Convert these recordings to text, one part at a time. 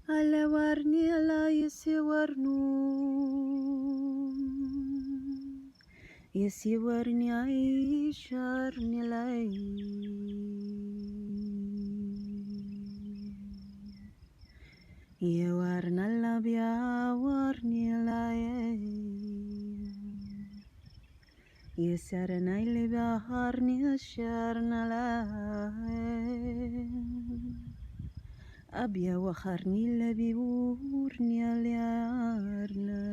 ala warni ala yesi warnu yesi warni ay sharni lay ye warna labia warni lay ye sarna labia harni sharna lay أبيا وخرني اللي بيورني اليارنا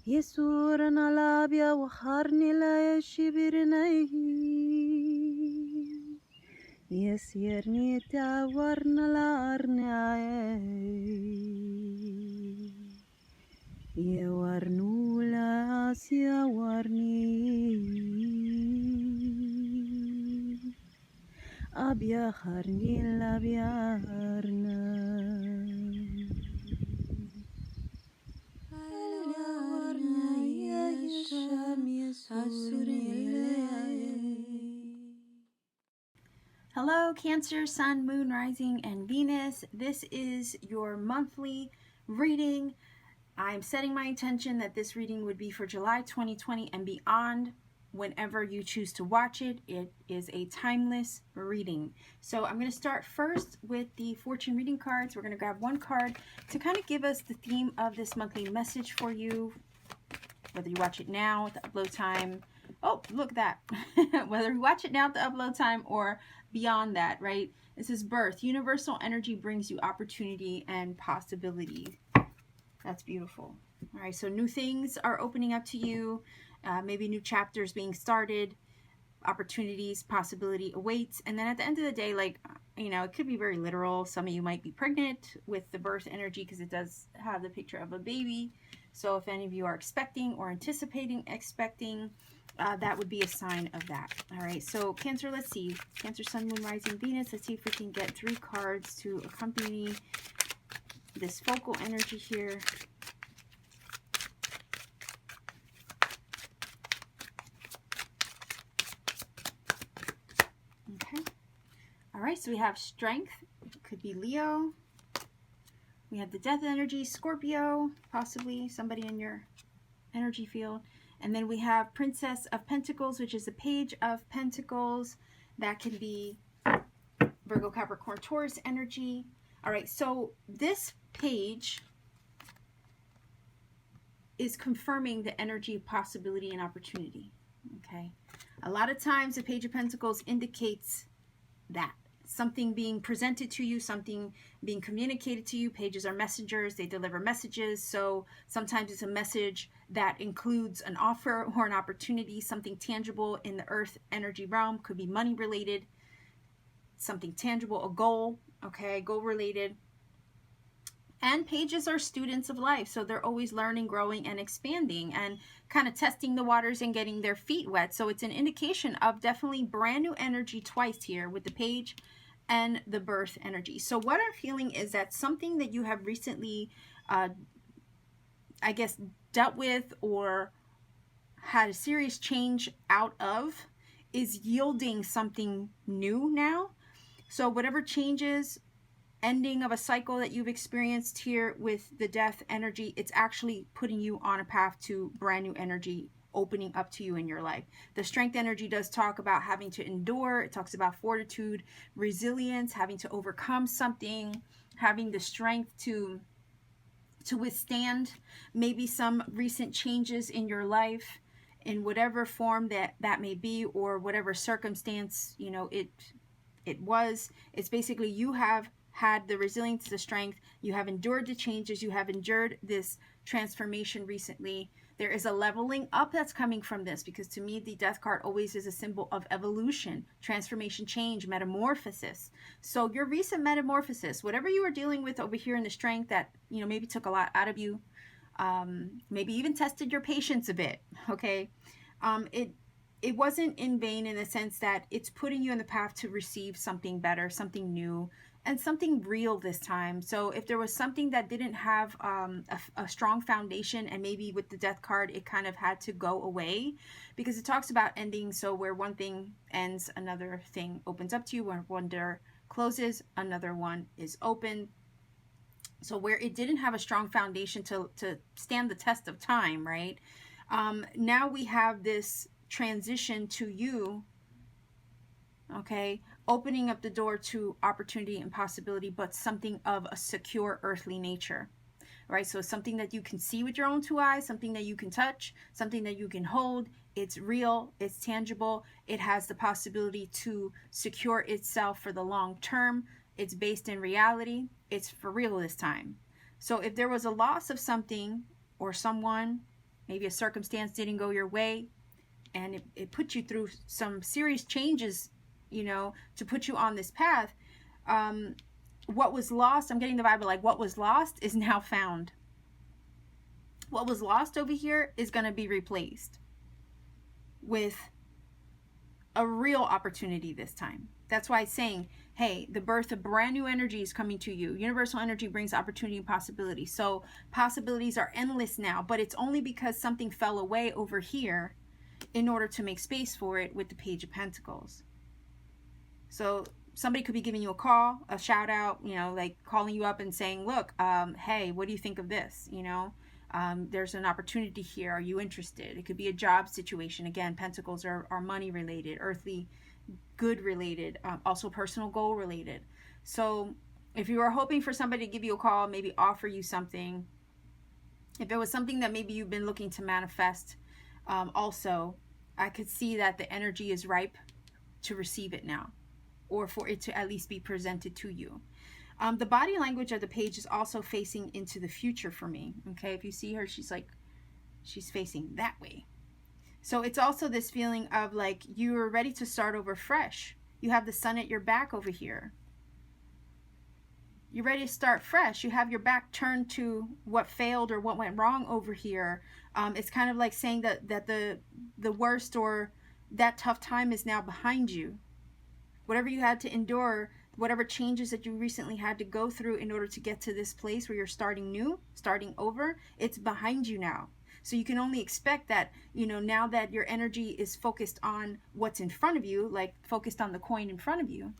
يسورنا لابيا وخرني لا يشبرني يسيرني تعورنا لارنا يورنو لا سيورني أبيا خرني لابيارنا Hello, Cancer, Sun, Moon, Rising, and Venus. This is your monthly reading. I'm setting my intention that this reading would be for July 2020 and beyond. Whenever you choose to watch it, it is a timeless reading. So I'm going to start first with the fortune reading cards. We're going to grab one card to kind of give us the theme of this monthly message for you, whether you watch it now at the upload time. Oh, look at that. Whether you watch it now at the upload time or beyond that, right? This is birth. Universal energy brings you opportunity and possibility. That's beautiful. All right, so new things are opening up to you. Maybe new chapters being started, opportunities, possibility awaits. And then at the end of the day, like, you know, it could be very literal. Some of you might be pregnant with the birth energy because it does have the picture of a baby. So if any of you are expecting or anticipating expecting, that would be a sign of that. All right, so Cancer, let's see. Cancer, Sun, Moon, Rising, Venus. Let's see if we can get 3 cards to accompany this focal energy here. Okay. All right, so we have Strength. Could be Leo. We have the Death energy, Scorpio, possibly somebody in your energy field. And then we have Princess of Pentacles, which is the Page of Pentacles. That can be Virgo, Capricorn, Taurus energy. All right, so this page is confirming the energy of possibility and opportunity. Okay. A lot of times the Page of Pentacles indicates that. Something being presented to you, something being communicated to you. Pages are messengers, they deliver messages. So sometimes it's a message that includes an offer or an opportunity, something tangible in the earth energy realm. Could be money related, something tangible, a goal, okay, goal related. And pages are students of life, so they're always learning, growing, and expanding, and kind of testing the waters and getting their feet wet. So it's an indication of definitely brand new energy twice here with the page and the birth energy. So what I'm feeling is that something that you have recently, I guess, dealt with or had a serious change out of is yielding something new now. So whatever changes, ending of a cycle that you've experienced here with the death energy, it's actually putting you on a path to brand new energy opening up to you in your life. The strength energy does talk about having to endure. It talks about fortitude, resilience, having to overcome something, having the strength to withstand maybe some recent changes in your life in whatever form that may be, or whatever circumstance, you know, it was. It's basically you have had the resilience, the strength, you have endured the changes, you have endured this transformation recently. There is a leveling up that's coming from this, because to me the death card always is a symbol of evolution, transformation, change, metamorphosis. So your recent metamorphosis, whatever you were dealing with over here in the strength that, you know, maybe took a lot out of you, maybe even tested your patience a bit, okay, it wasn't in vain, in the sense that it's putting you in the path to receive something better, something new, and something real this time. So if there was something that didn't have a strong foundation, and maybe with the death card it kind of had to go away, because it talks about ending. So where one thing ends, another thing opens up to you. Where one door closes, another one is open. So where it didn't have a strong foundation to stand the test of time, right? Now we have this transition to you, okay, opening up the door to opportunity and possibility, but something of a secure earthly nature, right? So something that you can see with your own two eyes, something that you can touch, something that you can hold. It's real, it's tangible, it has the possibility to secure itself for the long term. It's based in reality, it's for real this time. So if there was a loss of something or someone, maybe a circumstance didn't go your way, and it put you through some serious changes, you know, to put you on this path, what was lost, I'm getting the vibe of like what was lost is now found. What was lost over here is going to be replaced with a real opportunity this time. That's why it's saying, hey, the birth of brand new energy is coming to you. Universal energy brings opportunity and possibility. So possibilities are endless now, but it's only because something fell away over here in order to make space for it with the Page of Pentacles. So somebody could be giving you a call, a shout out, you know, like calling you up and saying, look, hey, what do you think of this? You know, there's an opportunity here. Are you interested? It could be a job situation. Again, Pentacles are money related, earthly good related, also personal goal related. So if you are hoping for somebody to give you a call, maybe offer you something, if it was something that maybe you've been looking to manifest, also, I could see that the energy is ripe to receive it now, or for it to at least be presented to you. The body language of the page is also facing into the future for me. Okay, if you see her, she's facing that way. So it's also this feeling of like you're ready to start over fresh. You have the sun at your back over here. You're ready to start fresh. You have your back turned to what failed or what went wrong over here. It's kind of like saying that the worst or that tough time is now behind you. Whatever you had to endure, whatever changes that you recently had to go through in order to get to this place where you're starting new, starting over, it's behind you now. So you can only expect that, you know, now that your energy is focused on what's in front of you, like focused on the coin in front of you,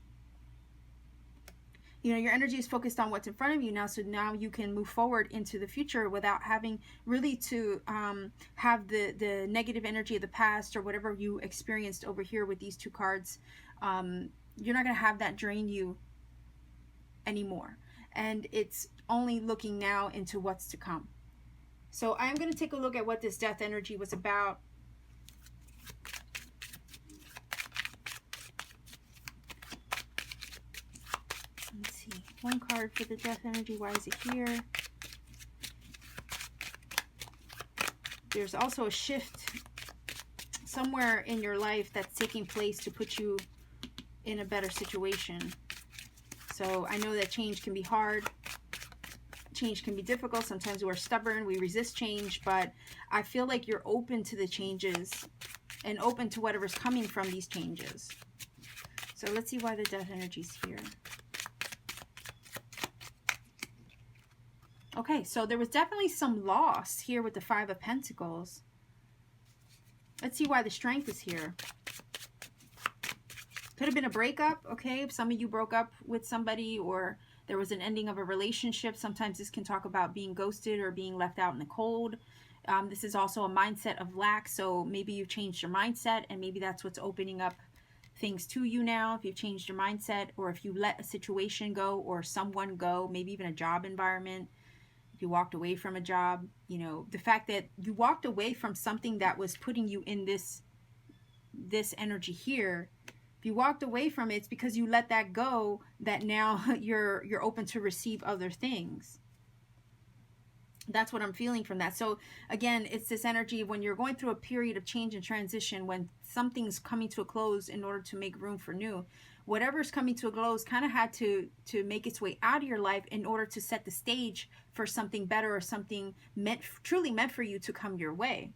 you know, your energy is focused on what's in front of you now. So now you can move forward into the future without having really to have the negative energy of the past or whatever you experienced over here with these two cards. You're not going to have that drain you anymore. And it's only looking now into what's to come. So I'm going to take a look at what this death energy was about. Let's see. One card for the death energy. Why is it here? There's also a shift somewhere in your life that's taking place to put you in a better situation. So I know that change can be hard. Change can be difficult. Sometimes we're stubborn, we resist change, but I feel like you're open to the changes and open to whatever's coming from these changes. So let's see why the death energy's here. Okay, so there was definitely some loss here with the Five of Pentacles. Let's see why the Strength is here. Could have been a breakup, okay? If some of you broke up with somebody or there was an ending of a relationship. Sometimes this can talk about being ghosted or being left out in the cold. This is also a mindset of lack. So maybe you've changed your mindset and maybe that's what's opening up things to you now. If you've changed your mindset or if you let a situation go or someone go, maybe even a job environment. If you walked away from a job, you know, the fact that you walked away from something that was putting you in this energy here. If you walked away from it, it's because you let that go, that now you're open to receive other things. That's what I'm feeling from that. So again, it's this energy when you're going through a period of change and transition, when something's coming to a close in order to make room for new. Whatever's coming to a close kind of had to make its way out of your life in order to set the stage for something better or something truly meant for you to come your way.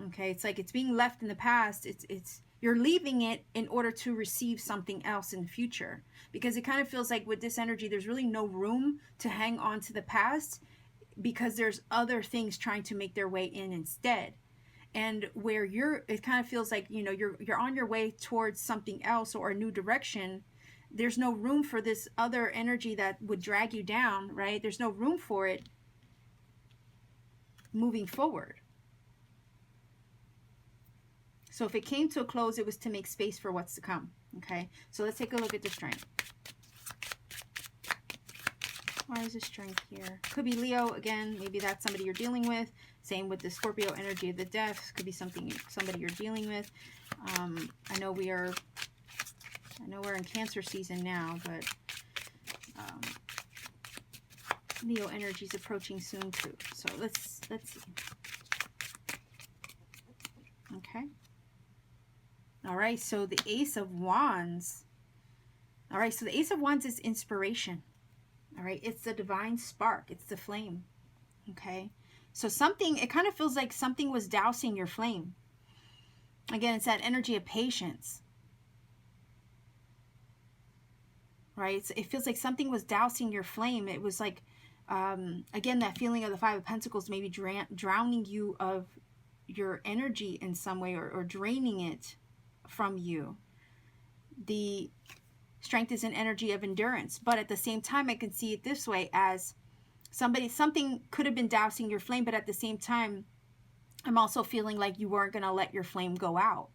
Okay, it's like it's being left in the past. You're leaving it in order to receive something else in the future. Because it kind of feels like with this energy, there's really no room to hang on to the past because there's other things trying to make their way in instead. And where it kind of feels like, you know, you're on your way towards something else or a new direction there's no room for this other energy that would drag you down, right? There's no room for it moving forward. So if it came to a close, it was to make space for what's to come. Okay, so let's take a look at the strength. Why is the strength here? Could be Leo again. Maybe that's somebody you're dealing with. Same with the Scorpio energy of the death. Could be somebody you're dealing with. I know we're in Cancer season now, but Leo energy is approaching soon too. So let's see. Okay. All right. So the Ace of Wands. All right. So the Ace of Wands is inspiration. All right. It's the divine spark. It's the flame. Okay. So something, it kind of feels like something was dousing your flame. Again, it's that energy of patience. Right? So it feels like something was dousing your flame. It was like, again, that feeling of the Five of Pentacles, maybe drowning you of your energy in some way, or draining it from you. The strength is an energy of endurance, but at the same time, I can see it this way as something could have been dousing your flame, but at the same time, I'm also feeling like you weren't going to let your flame go out,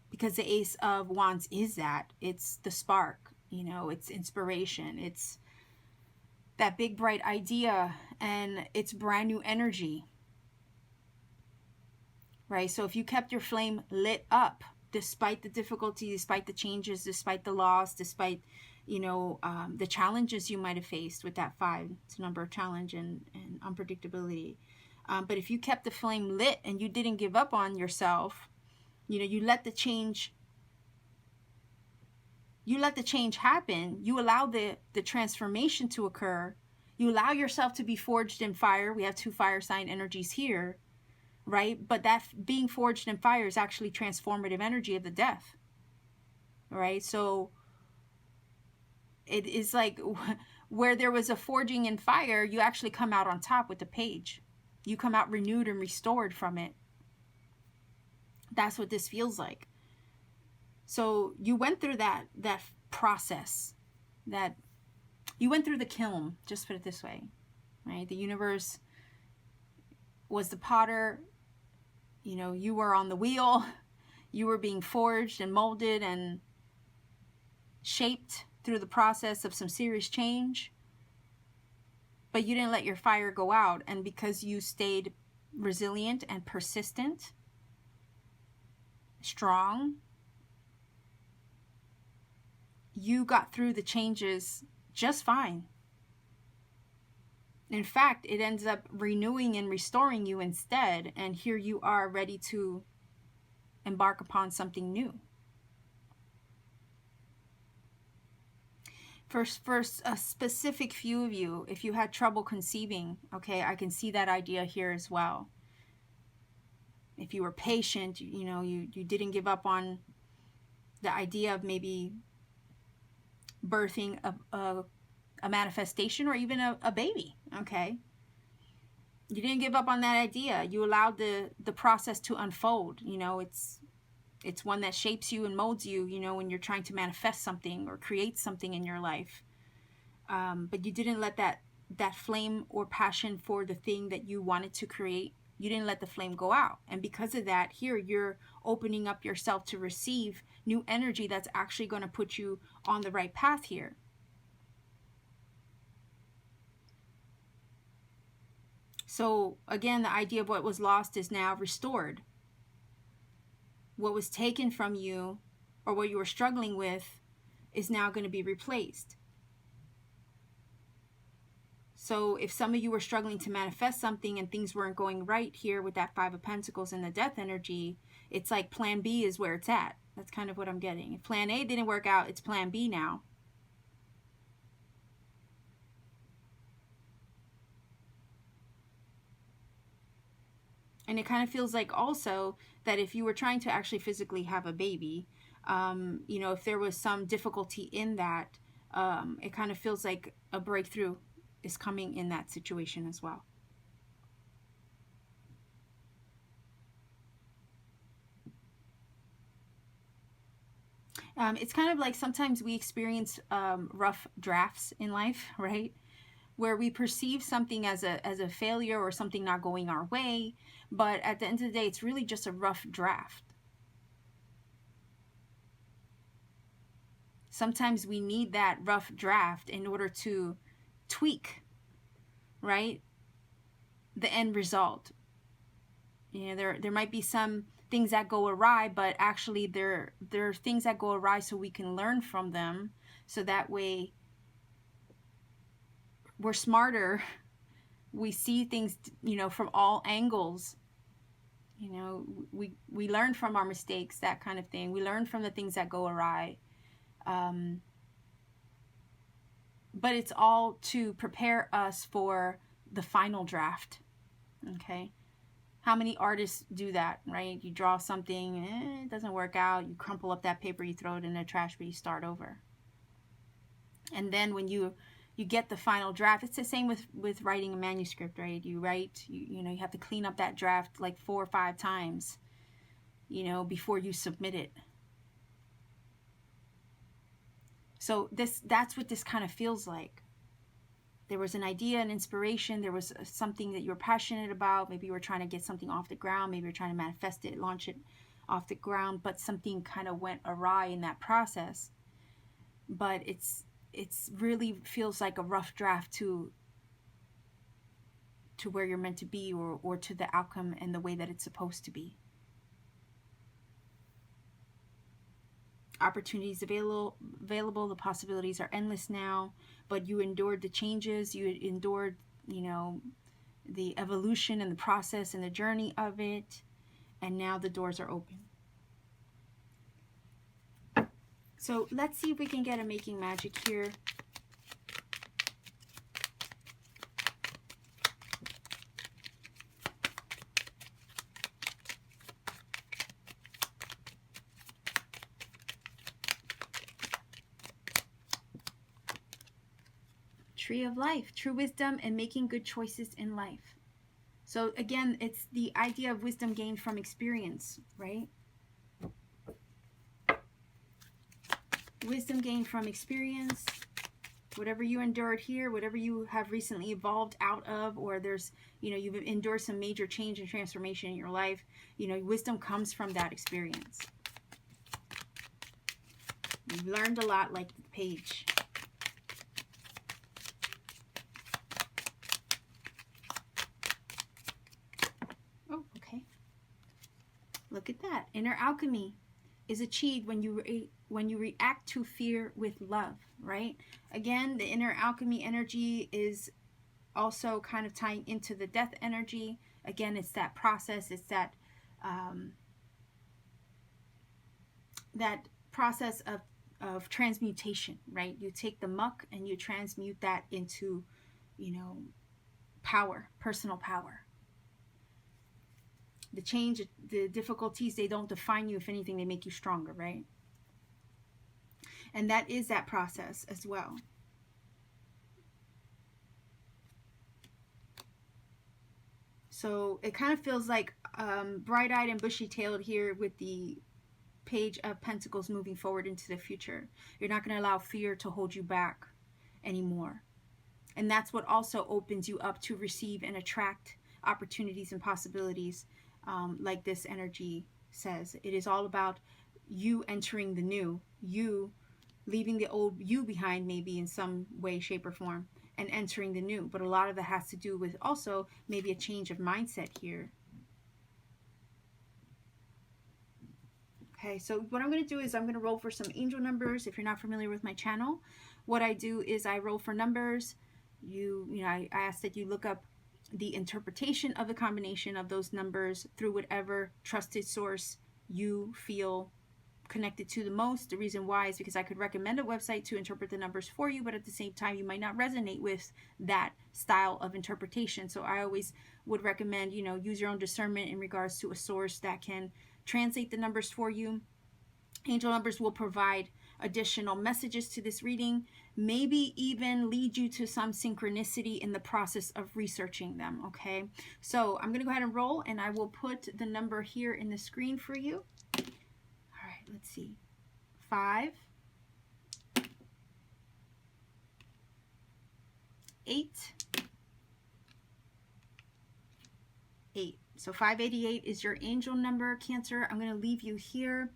because the Ace of Wands is that. It's the spark, you know, it's inspiration. It's that big, bright idea, and it's brand new energy, right? So if you kept your flame lit up, despite the difficulty, despite the changes, despite the loss, despite, you know, the challenges you might have faced with that 5, it's a number of challenge and unpredictability. But if you kept the flame lit and you didn't give up on yourself, you know, you let the change happen, you allow the transformation to occur, you allow yourself to be forged in fire. We have 2 fire sign energies here, right? But that being forged in fire is actually transformative energy of the death, right? So it is like where there was a forging in fire, you actually come out on top with the page. You come out renewed and restored from it. That's what this feels like. So you went through that process, that you went through the kiln, just put it this way, right? The universe was the potter, you know, you were on the wheel, you were being forged and molded and shaped through the process of some serious change, but you didn't let your fire go out. And because you stayed resilient and persistent, strong, you got through the changes just fine. In fact, it ends up renewing and restoring you instead, and here you are ready to embark upon something new. For a specific few of you, if you had trouble conceiving, okay, I can see that idea here as well. If you were patient, you know, you didn't give up on the idea of maybe birthing a manifestation or even a baby, okay? You didn't give up on that idea. You allowed the process to unfold. You know, it's one that shapes you and molds you, you know, when you're trying to manifest something or create something in your life. But you didn't let that flame or passion for the thing that you wanted to create, you didn't let the flame go out. And because of that, here you're opening up yourself to receive new energy that's actually going to put you on the right path here. So again, the idea of what was lost is now restored. What was taken from you or what you were struggling with is now going to be replaced. So if some of you were struggling to manifest something and things weren't going right here with that 5 of Pentacles and the death energy, it's like plan B is where it's at. That's kind of what I'm getting. If plan A didn't work out, it's plan B now. And it kind of feels like also that if you were trying to actually physically have a baby, you know, if there was some difficulty in that, it kind of feels like a breakthrough is coming in that situation as well. It's kind of like sometimes we experience rough drafts in life, right? Where we perceive something as a failure or something not going our way, but at the end of the day, it's really just a rough draft. Sometimes we need that rough draft in order to tweak, right, the end result. You know, there might be some things that go awry, but actually there are things that go awry so we can learn from them, so that way we're smarter. We see things, you know, from all angles. You know, we learn from our mistakes, that kind of thing. We learn from the things that go awry. But it's all to prepare us for the final draft. Okay? How many artists do that, right? You draw something, it doesn't work out, you crumple up that paper, you throw it in the trash, but you start over. And then when you get the final draft, it's the same with writing a manuscript, right? You write, you know, you have to clean up that draft like 4 or 5 times, you know, before you submit it. So that's what this kind of feels like. There was an idea, an inspiration, there was something that you're passionate about. Maybe you were trying to get something off the ground, maybe you're trying to manifest it, launch it off the ground, but something kind of went awry in that process. But it's really feels like a rough draft to where you're meant to be, or to the outcome and the way that it's supposed to be. Opportunities available, the possibilities are endless now, but you endured the changes, you endured, you know, the evolution and the process and the journey of it, and now the doors are open. So let's see if we can get a making magic here. Tree of life, true wisdom and making good choices in life. So again, it's the idea of wisdom gained from experience, right? Wisdom gained from experience. Whatever you endured here, whatever you have recently evolved out of, or there's, you know, you've endured some major change and transformation in your life, you know, wisdom comes from that experience. You've learned a lot, like the page. Oh, okay. Look at that. Inner alchemy is achieved when you react to fear with love, right? Again, the inner alchemy energy is also kind of tying into the death energy. Again, it's that process. It's that that process of transmutation, right? You take the muck and you transmute that into, you know, power, personal power. The change, the difficulties, they don't define you. If anything, they make you stronger, right? And that is that process as well. So it kind of feels like bright-eyed and bushy-tailed here with the Page of Pentacles moving forward into the future. You're not going to allow fear to hold you back anymore. And that's what also opens you up to receive and attract opportunities and possibilities, like this energy says. It is all about you entering the new, you leaving the old you behind, maybe in some way, shape, or form, and entering the new. But a lot of that has to do with also maybe a change of mindset here. Okay, so what I'm going to do is I'm going to roll for some angel numbers. If you're not familiar with my channel, what I do is I roll for numbers. You know, I ask that you look up the interpretation of the combination of those numbers through whatever trusted source you feel connected to the most. The reason why is because I could recommend a website to interpret the numbers for you, but at the same time you might not resonate with that style of interpretation. So I always would recommend, you know, use your own discernment in regards to a source that can translate the numbers for you. Angel numbers will provide additional messages to this reading, maybe even lead you to some synchronicity in the process of researching them. Okay, so I'm gonna go ahead and roll, and I will put the number here in the screen for you. All right, let's see. 5, 8, 8. So 588 is your angel number, Cancer. I'm going to leave you here.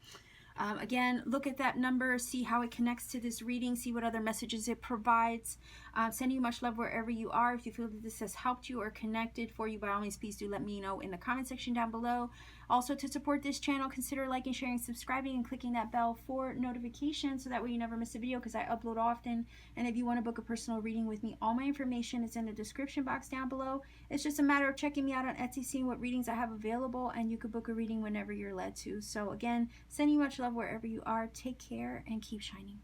Again, look at that number, see how it connects to this reading, see what other messages it provides. Sending you much love wherever you are. If you feel that this has helped you or connected for you, by all means, please do let me know in the comment section down below. Also, to support this channel, consider liking, sharing, subscribing, and clicking that bell for notifications so that way you never miss a video, because I upload often. And if you want to book a personal reading with me, all my information is in the description box down below. It's just a matter of checking me out on Etsy, seeing what readings I have available, and you could book a reading whenever you're led to. So again, sending you much love wherever you are. Take care and keep shining.